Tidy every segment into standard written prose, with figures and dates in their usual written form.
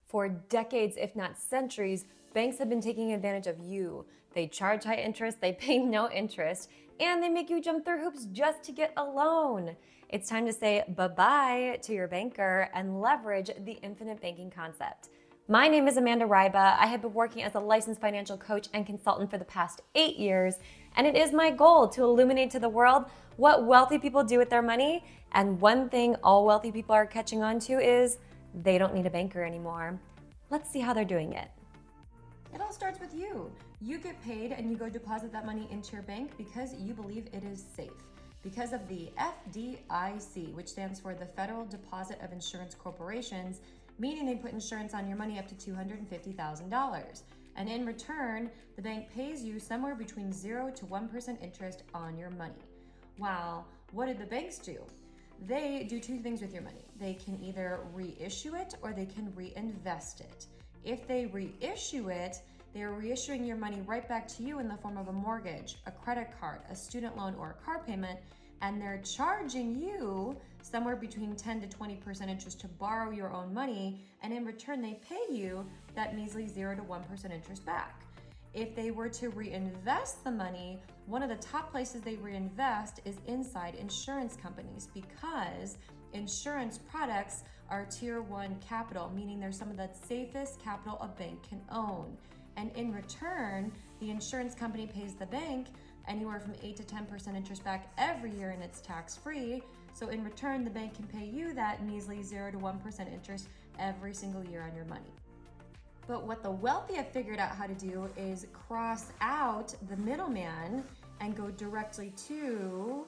For decades, if not centuries, banks have been taking advantage of you. They charge high interest, they pay no interest, and they make you jump through hoops just to get a loan. It's time to say bye-bye to your banker and leverage the infinite banking concept. My name is Amanda Ryba. I have been working as a licensed financial coach and consultant for the past 8 years, and it is my goal to illuminate to the world what wealthy people do with their money. And one thing all wealthy people are catching on to is they don't need a banker anymore. Let's see how they're doing it. It all starts with you. You get paid and you go deposit that money into your bank because you believe it is safe. Because of the FDIC, which stands for the Federal Deposit of Insurance Corporations, meaning they put insurance on your money up to $250,000. And in return, the bank pays you somewhere between 0 to 1% interest on your money. Wow, what did the banks do? They do two things with your money. They can either reissue it or they can reinvest it. If they reissue it, they're reissuing your money right back to you in the form of a mortgage, a credit card, a student loan, or a car payment, and they're charging you somewhere between 10 to 20% interest to borrow your own money, and in return they pay you that measly 0 to 1% interest back. If they were to reinvest the money, one of the top places they reinvest is inside insurance companies, because insurance products are tier 1 capital, meaning they're some of the safest capital a bank can own. And in return, the insurance company pays the bank anywhere from 8 to 10% interest back every year, and it's tax-free. So in return, the bank can pay you that measly 0 to 1% interest every single year on your money. But what the wealthy have figured out how to do is cross out the middleman and go directly to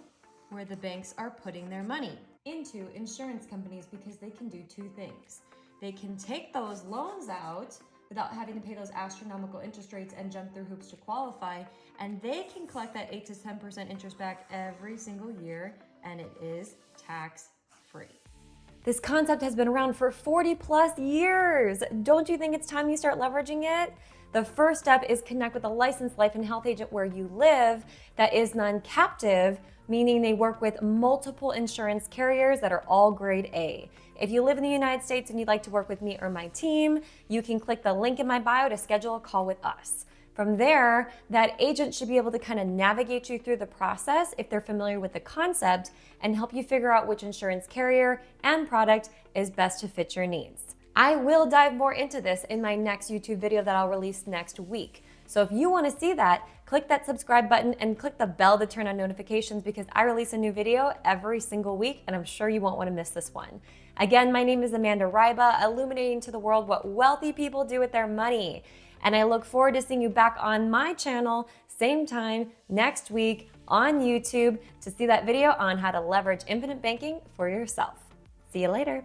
where the banks are putting their money, into insurance companies, because they can do two things. They can take those loans out without having to pay those astronomical interest rates and jump through hoops to qualify, and they can collect that 8 to 10% interest back every single year, and it is tax-free. This concept has been around for 40 plus years. Don't you think it's time you start leveraging it? The first step is connect with a licensed life and health agent where you live that is non-captive, meaning they work with multiple insurance carriers that are all grade A. If you live in the United States and you'd like to work with me or my team, you can click the link in my bio to schedule a call with us. From there, that agent should be able to kind of navigate you through the process if they're familiar with the concept and help you figure out which insurance carrier and product is best to fit your needs. I will dive more into this in my next YouTube video that I'll release next week. So if you want to see that, click that subscribe button and click the bell to turn on notifications, because I release a new video every single week and I'm sure you won't want to miss this one. Again, my name is Amanda Ryba, illuminating to the world what wealthy people do with their money. And I look forward to seeing you back on my channel, same time next week on YouTube, to see that video on how to leverage infinite banking for yourself. See you later.